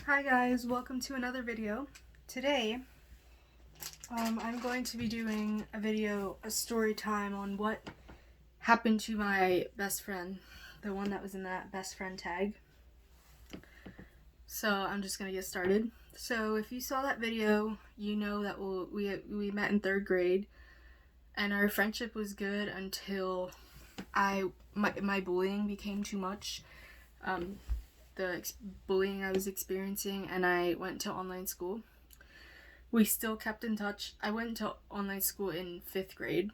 Hi guys, welcome to another video. Today, I'm going to be doing a story time on what happened to my best friend, the one that was in that best friend tag. So I'm just gonna get started. So if you saw that video, you know that we met in 3rd grade, and our friendship was good until my bullying became too much. The bullying I was experiencing, and I went to online school. We still kept in touch. I went to online school in 5th grade,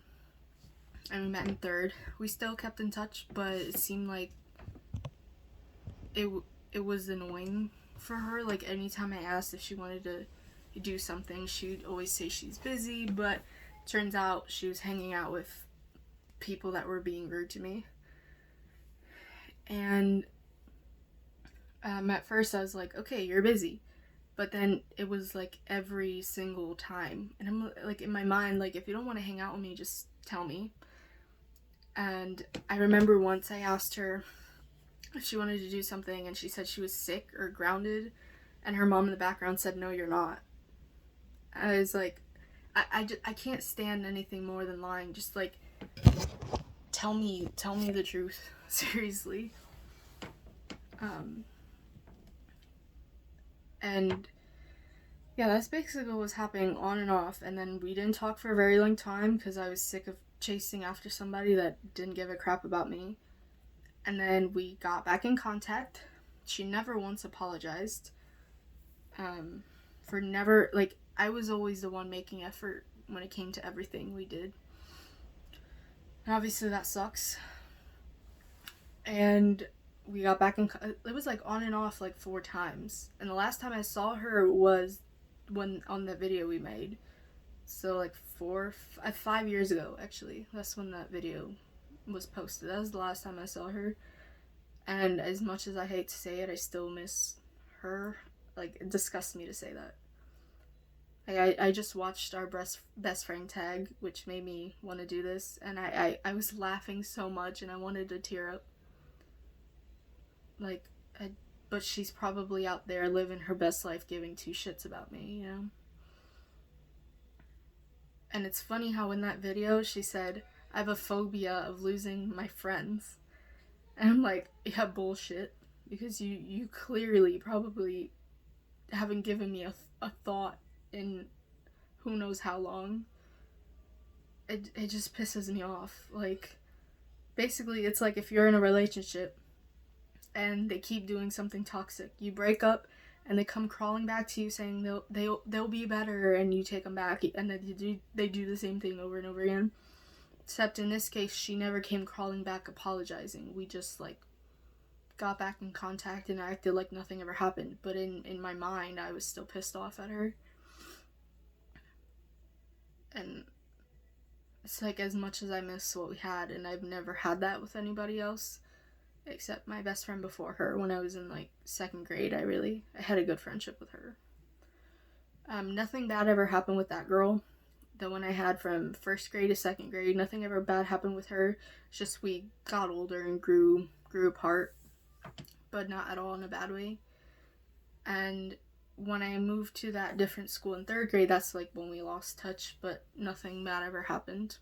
and we met in 3rd. We still kept in touch, but it seemed like it was annoying for her. Like, anytime I asked if she wanted to do something, she'd always say she's busy, but turns out she was hanging out with people that were being rude to me. And at first I was like, okay, you're busy. But then it was like every single time. And I'm like, in my mind, like, if you don't want to hang out with me, just tell me. And I remember once I asked her if she wanted to do something, and she said she was sick or grounded. And her mom in the background said, no, you're not. I was like, I can't stand anything more than lying. Just like, tell me the truth. Seriously. And yeah, that's basically what was happening on and off. And then we didn't talk for a very long time because I was sick of chasing after somebody that didn't give a crap about me. And then we got back in contact. She never once apologized. For never, like, I was always the one making effort when it came to everything we did. And obviously that sucks. And we got back in, it was like on and off like 4 times. And the last time I saw her was when on the video we made. So like 5 years ago, actually. That's when that video was posted. That was the last time I saw her. And as much as I hate to say it, I still miss her. Like, it disgusts me to say that. I just watched our best friend tag, which made me want to do this, and I was laughing so much, and I wanted to tear up. Like, but she's probably out there living her best life, giving 2 shits about me, you know? And it's funny how in that video she said, I have a phobia of losing my friends. And I'm like, yeah, bullshit. Because you clearly probably haven't given me a thought in who knows how long. It just pisses me off. Like, basically, it's like if you're in a relationship and they keep doing something toxic, you break up, and they come crawling back to you saying they'll be better, and you take them back, and then they do the same thing over and over again. Except in this case, she never came crawling back apologizing. We just, like, got back in contact and acted like nothing ever happened. But in my mind, I was still pissed off at her. And it's like, as much as I miss what we had, and I've never had that with anybody else except my best friend before her. When I was in like 2nd grade, I had a good friendship with her. Nothing bad ever happened with that girl. The one I had from 1st grade to 2nd grade, nothing ever bad happened with her. It's just we got older and grew apart, but not at all in a bad way. And when I moved to that different school in 3rd grade, that's like when we lost touch, but nothing bad ever happened.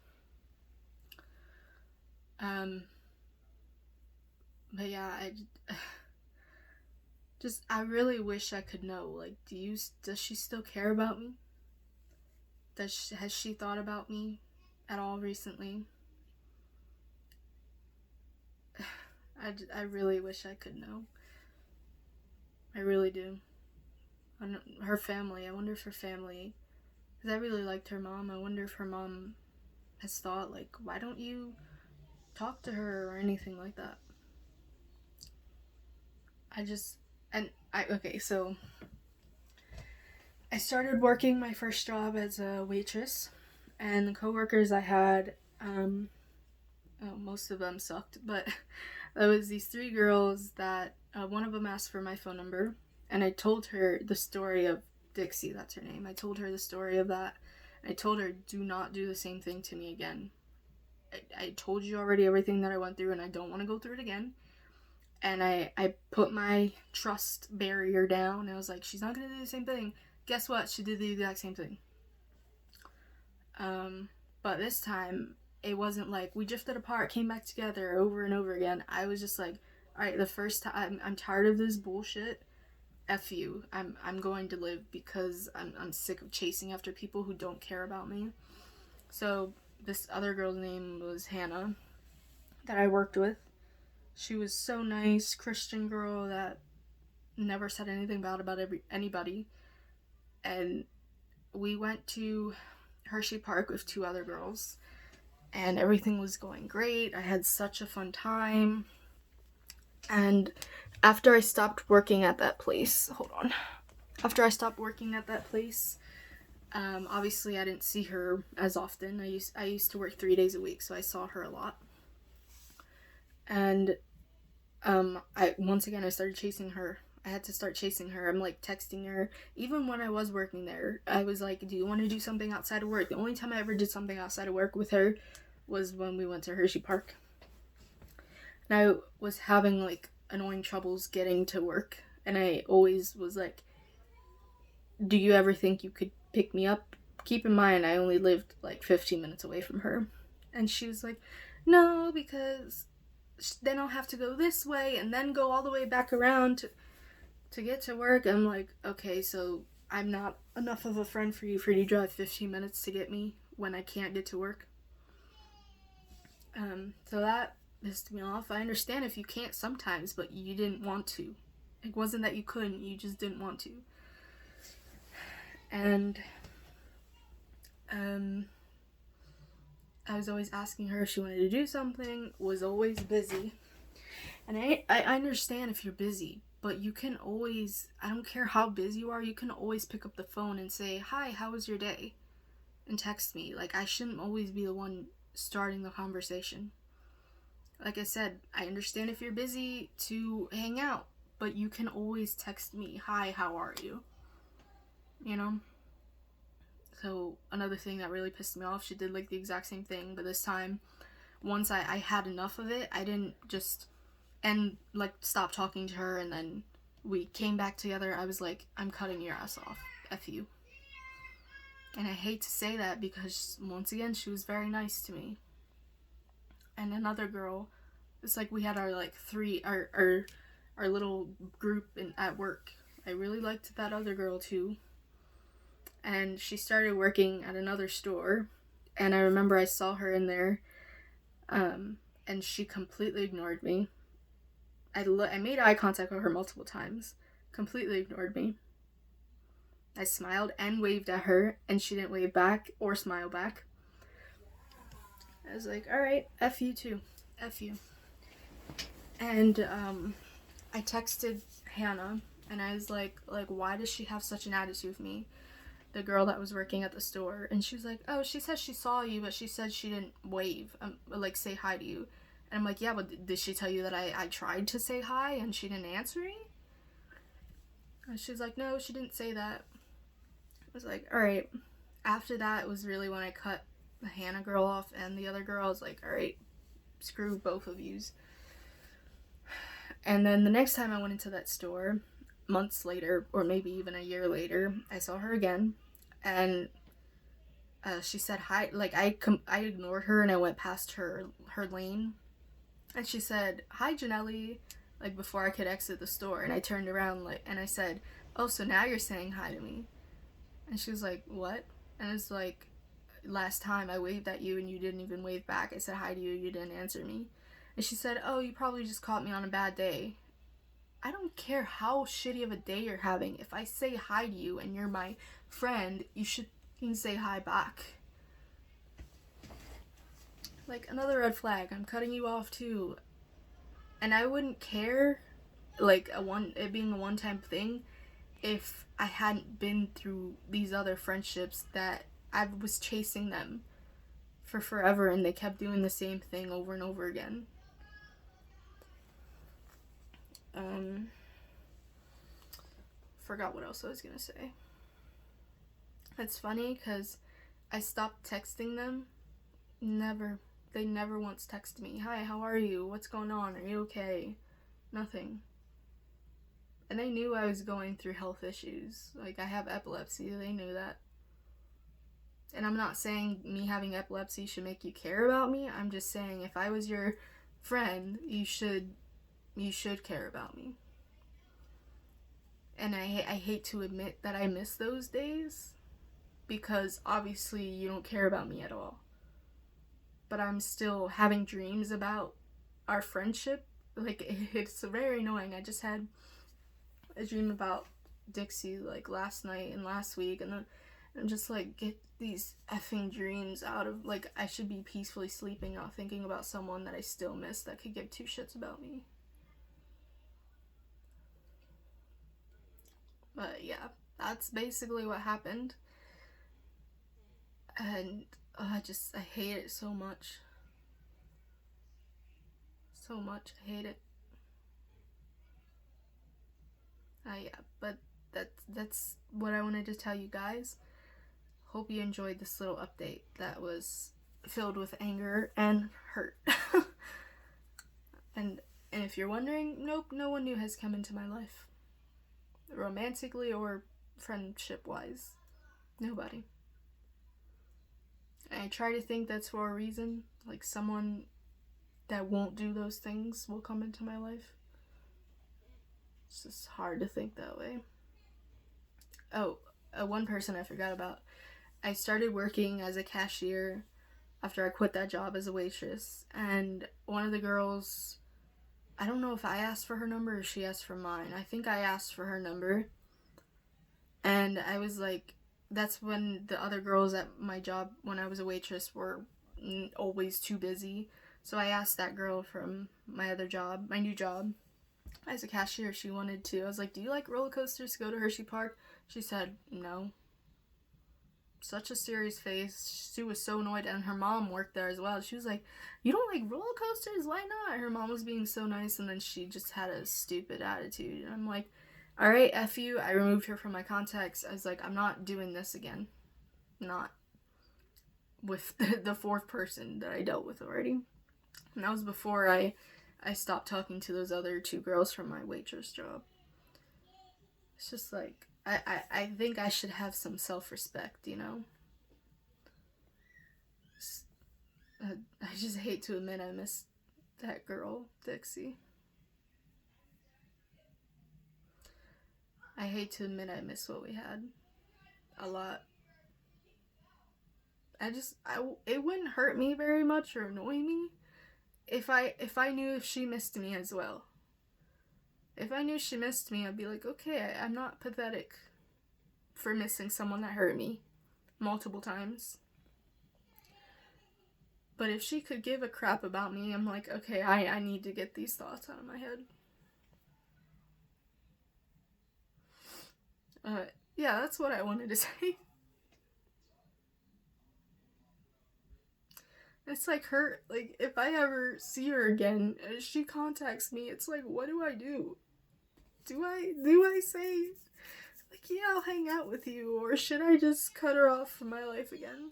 But yeah, I really wish I could know, like, does she still care about me? Has she thought about me at all recently? I really wish I could know. I really do. Her family, I wonder if her family, because I really liked her mom, I wonder if her mom has thought, like, why don't you talk to her or anything like that? Okay, so I started working my first job as a waitress, and the coworkers I had, most of them sucked, but there was these 3 girls that one of them asked for my phone number, and I told her the story of Dixie. That's her name. I told her the story of that. I told her, do not do the same thing to me again. I told you already everything that I went through, and I don't want to go through it again. And I put my trust barrier down. I was like, she's not gonna do the same thing. Guess what? She did the exact same thing. But this time, it wasn't like we drifted apart, came back together over and over again. I was just like, all right, the first time, I'm tired of this bullshit. F you. I'm going to live because I'm sick of chasing after people who don't care about me. So this other girl's name was Hannah that I worked with. She was so nice, Christian girl that never said anything bad about anybody. And we went to Hershey Park with 2 other girls, and everything was going great. I had such a fun time. And after I stopped working at that place, obviously I didn't see her as often. I used to work 3 days a week, so I saw her a lot. And I started chasing her. I had to start chasing her. I'm like texting her. Even when I was working there, I was like, do you want to do something outside of work? The only time I ever did something outside of work with her was when we went to Hershey Park. And I was having like annoying troubles getting to work. And I always was like, do you ever think you could pick me up? Keep in mind, I only lived like 15 minutes away from her. And she was like, no, because then I'll have to go this way and then go all the way back around to get to work. I'm like, okay, so I'm not enough of a friend for you to drive 15 minutes to get me when I can't get to work. So that pissed me off. I understand if you can't sometimes, but you didn't want to. It wasn't that you couldn't, you just didn't want to. And I was always asking her if she wanted to do something, was always busy. And I understand if you're busy, but you can always, I don't care how busy you are, you can always pick up the phone and say, hi, how was your day? And text me. Like, I shouldn't always be the one starting the conversation. Like I said, I understand if you're busy to hang out, but you can always text me, hi, how are you? You know? So, another thing that really pissed me off, she did like the exact same thing, but this time, once I had enough of it, I didn't just stop talking to her, and then we came back together. I was like, I'm cutting your ass off. F you. And I hate to say that because, once again, she was very nice to me. And another girl, it's like we had our like our little group at work. I really liked that other girl too. And she started working at another store, and I remember I saw her in there, and she completely ignored me. I made eye contact with her multiple times, completely ignored me. I smiled and waved at her, and she didn't wave back or smile back. I was like, alright, F you too. F you. And I texted Hannah, and I was like, why does she have such an attitude with me? The girl that was working at the store. And she was like, oh, she said she saw you, but she said she didn't wave, say hi to you. And I'm like, yeah, but did she tell you that I tried to say hi and she didn't answer me? And she's like, no, she didn't say that. I was like, alright. After that was really when I cut the Hannah girl off, and the other girl, I was like, alright, screw both of yous. And then the next time I went into that store, months later, or maybe even a year later, I saw her again, and she said hi. Like, I ignored her and I went past her lane, and she said, hi, Janelle, like, before I could exit the store. And I turned around, like, and I said, oh, so now you're saying hi to me? And she was like, what? And it's like, last time I waved at you and you didn't even wave back. I said hi to you, you didn't answer me. And she said, oh, you probably just caught me on a bad day. I don't care how shitty of a day you're having. If I say hi to you and you're my friend, you should say hi back. Like, another red flag. I'm cutting you off too. And I wouldn't care, like, it being a one-time thing, if I hadn't been through these other friendships that I was chasing them for forever, and they kept doing the same thing over and over again. Forgot what else I was gonna say. It's funny because I stopped texting them. They never once texted me, hi, how are you? What's going on? Are you okay? Nothing. And they knew I was going through health issues. Like, I have epilepsy. They knew that. And I'm not saying me having epilepsy should make you care about me. I'm just saying if I was your friend, you should care about me. And I hate to admit that I miss those days, because obviously you don't care about me at all. But I'm still having dreams about our friendship. Like, it's very annoying. I just had a dream about Dixie, like, last night and last week, and then I'm just like, get these effing dreams out of, like, I should be peacefully sleeping, not thinking about someone that I still miss that could give two shits about me. But yeah, that's basically what happened. And I hate it so much. So much. I hate it. Yeah, but that's what I wanted to tell you guys. Hope you enjoyed this little update that was filled with anger and hurt. and if you're wondering, nope, no one new has come into my life. Romantically or friendship-wise. Nobody. And I try to think that's for a reason. Like, someone that won't do those things will come into my life. It's just hard to think that way. Oh, one person I forgot about. I started working as a cashier after I quit that job as a waitress. And one of the girls, I don't know if I asked for her number or she asked for mine. I think I asked for her number. And I was like, that's when the other girls at my job when I was a waitress were always too busy. So I asked that girl from my other job, my new job, as a cashier, she wanted to. I was like, do you like roller coasters to go to Hershey Park? She said, no. Such a serious face. She was so annoyed, and her mom worked there as well. She was like, you don't like roller coasters? Why not? Her mom was being so nice, and then she just had a stupid attitude. And I'm like, alright, F you. I removed her from my contacts. I was like, I'm not doing this again. Not with the fourth person that I dealt with already. And that was before I stopped talking to those other two girls from my waitress job. It's just like, I think I should have some self-respect, you know? I just hate to admit I miss that girl, Dixie. I hate to admit I miss what we had. A lot. It wouldn't hurt me very much or annoy me if I knew if she missed me as well. If I knew she missed me, I'd be like, okay, I'm not pathetic for missing someone that hurt me multiple times. But if she could give a crap about me, I'm like, okay, I need to get these thoughts out of my head. Yeah, that's what I wanted to say. It's like her, like, if I ever see her again, and she contacts me, it's like, what do I do? Do I say, like, yeah, I'll hang out with you, or should I just cut her off from my life again?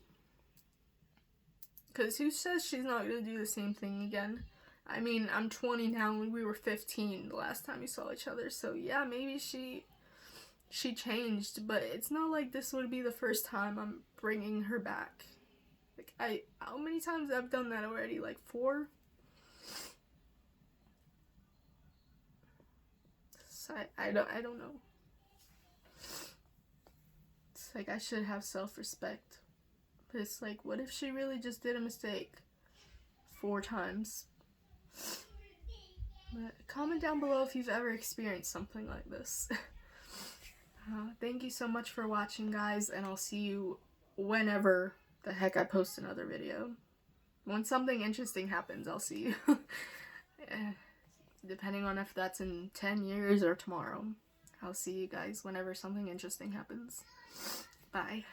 Because who says she's not going to do the same thing again? I mean, I'm 20 now, and we were 15 the last time we saw each other, so yeah, maybe she changed, but it's not like this would be the first time I'm bringing her back. Like, how many times I've done that already? Like 4? So I don't know. It's like, I should have self-respect. But it's like, what if she really just did a mistake 4 times? But comment down below if you've ever experienced something like this. Thank you so much for watching, guys, and I'll see you whenever the heck I post another video. When something interesting happens, I'll see you. Depending on if that's in 10 years or tomorrow. I'll see you guys whenever something interesting happens. Bye.